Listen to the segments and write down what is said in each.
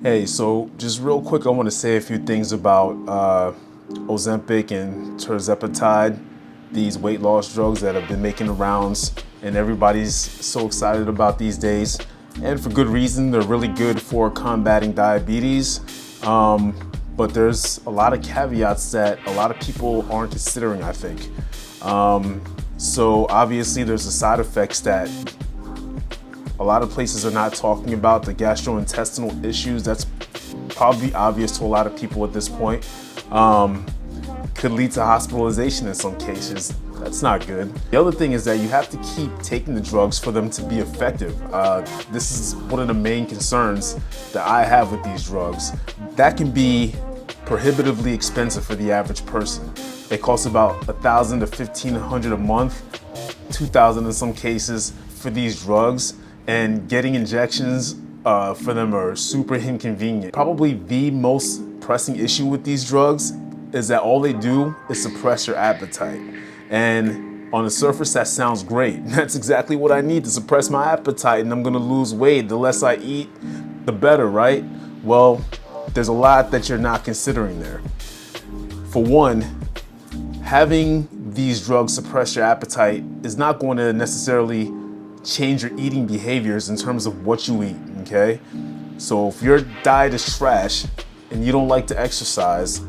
Hey, so just real quick, I want to say a few things about Ozempic and tirzepatide, these weight loss drugs that have been making the rounds, and everybody's so excited about these days. And for good reason, they're really good for combating diabetes. But there's a lot of caveats that a lot of people aren't considering, I think. So obviously, there's the side effects that a lot of places are not talking about, the gastrointestinal issues. That's probably obvious to a lot of people at this point. Could lead to hospitalization in some cases. That's not good. The other thing is that you have to keep taking the drugs for them to be effective. This is one of the main concerns that I have with these drugs. That can be prohibitively expensive for the average person. It costs about $1,000 to $1,500 a month, $2,000 in some cases for these drugs, and getting injections for them are super inconvenient. Probably the most pressing issue with these drugs is that all they do is suppress your appetite. And on the surface, that sounds great. That's exactly what I need to suppress my appetite, and I'm gonna lose weight. The less I eat, the better, right? Well, there's a lot that you're not considering there. For one, having these drugs suppress your appetite is not going to necessarily change your eating behaviors in terms of what you eat, okay? So if your diet is trash and you don't like to exercise,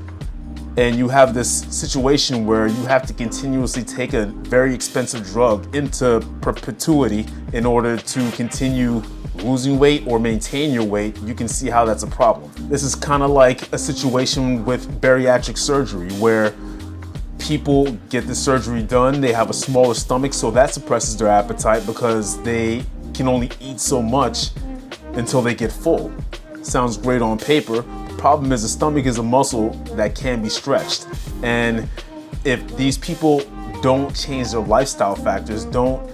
and you have this situation where you have to continuously take a very expensive drug into perpetuity in order to continue losing weight or maintain your weight, you can see how that's a problem. This is kind of like a situation with bariatric surgery where people get the surgery done, they have a smaller stomach, so that suppresses their appetite because they can only eat so much until they get full. Sounds great on paper. The problem is the stomach is a muscle that can be stretched. And if these people don't change their lifestyle factors, don't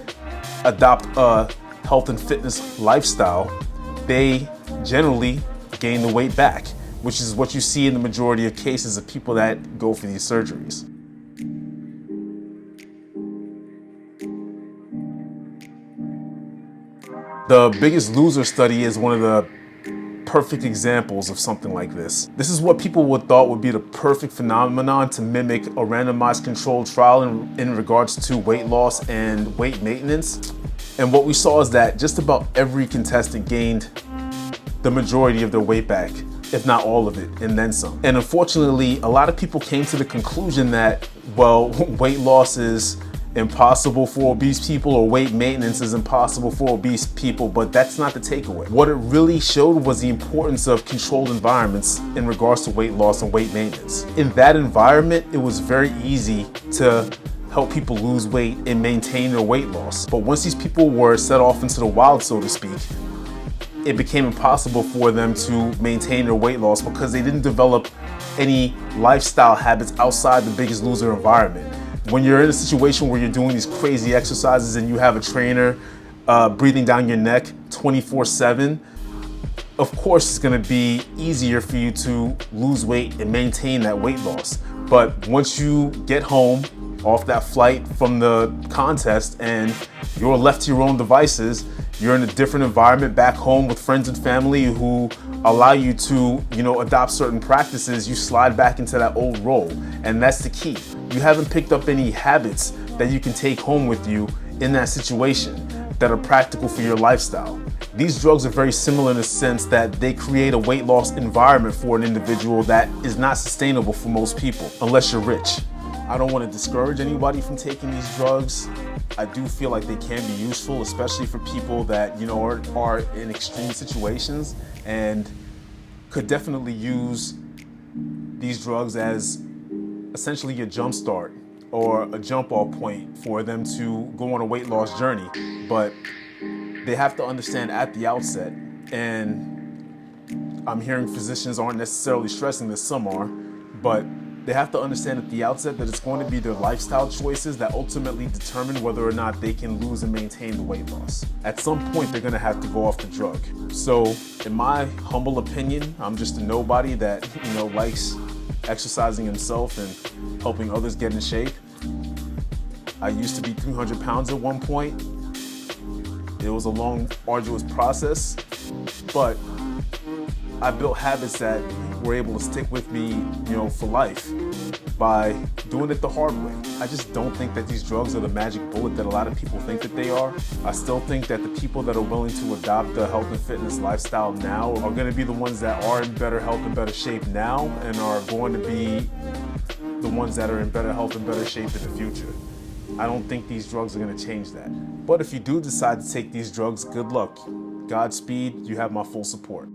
adopt a health and fitness lifestyle, they generally gain the weight back, which is what you see in the majority of cases of people that go for these surgeries. The Biggest Loser study is one of the perfect examples of something like this. This is what people would thought would be the perfect phenomenon to mimic a randomized controlled trial in regards to weight loss and weight maintenance. And what we saw is that just about every contestant gained the majority of their weight back, if not all of it, and then some. And unfortunately, a lot of people came to the conclusion that, well, weight loss is impossible for obese people or weight maintenance is impossible for obese people, but that's not the takeaway. What it really showed was the importance of controlled environments in regards to weight loss and weight maintenance. In that environment, it was very easy to help people lose weight and maintain their weight loss. But once these people were set off into the wild, so to speak, it became impossible for them to maintain their weight loss because they didn't develop any lifestyle habits outside the Biggest Loser environment. When you're in a situation where you're doing these crazy exercises and you have a trainer breathing down your neck 24/7, of course it's gonna be easier for you to lose weight and maintain that weight loss. But once you get home off that flight from the contest and you're left to your own devices, you're in a different environment back home with friends and family who allow you to, adopt certain practices, you slide back into that old role. And that's the key. You haven't picked up any habits that you can take home with you in that situation that are practical for your lifestyle. These drugs are very similar in the sense that they create a weight loss environment for an individual that is not sustainable for most people, unless you're rich. I don't want to discourage anybody from taking these drugs. I do feel like they can be useful, especially for people that, are in extreme situations and could definitely use these drugs as essentially a jump start or a jump off point for them to go on a weight loss journey. But they have to understand at the outset, and I'm hearing physicians aren't necessarily stressing this, some are, but they have to understand at the outset that it's going to be their lifestyle choices that ultimately determine whether or not they can lose and maintain the weight loss. At some point, they're gonna have to go off the drug. So, in my humble opinion, I'm just a nobody that, likes exercising himself and helping others get in shape. I used to be 300 pounds at one point. It was a long, arduous process, but I built habits that were able to stick with me, for life by doing it the hard way. I just don't think that these drugs are the magic bullet that a lot of people think that they are. I still think that the people that are willing to adopt the health and fitness lifestyle now are going to be the ones that are in better health and better shape now, and are going to be the ones that are in better health and better shape in the future. I don't think these drugs are going to change that. But if you do decide to take these drugs, good luck. Godspeed, you have my full support.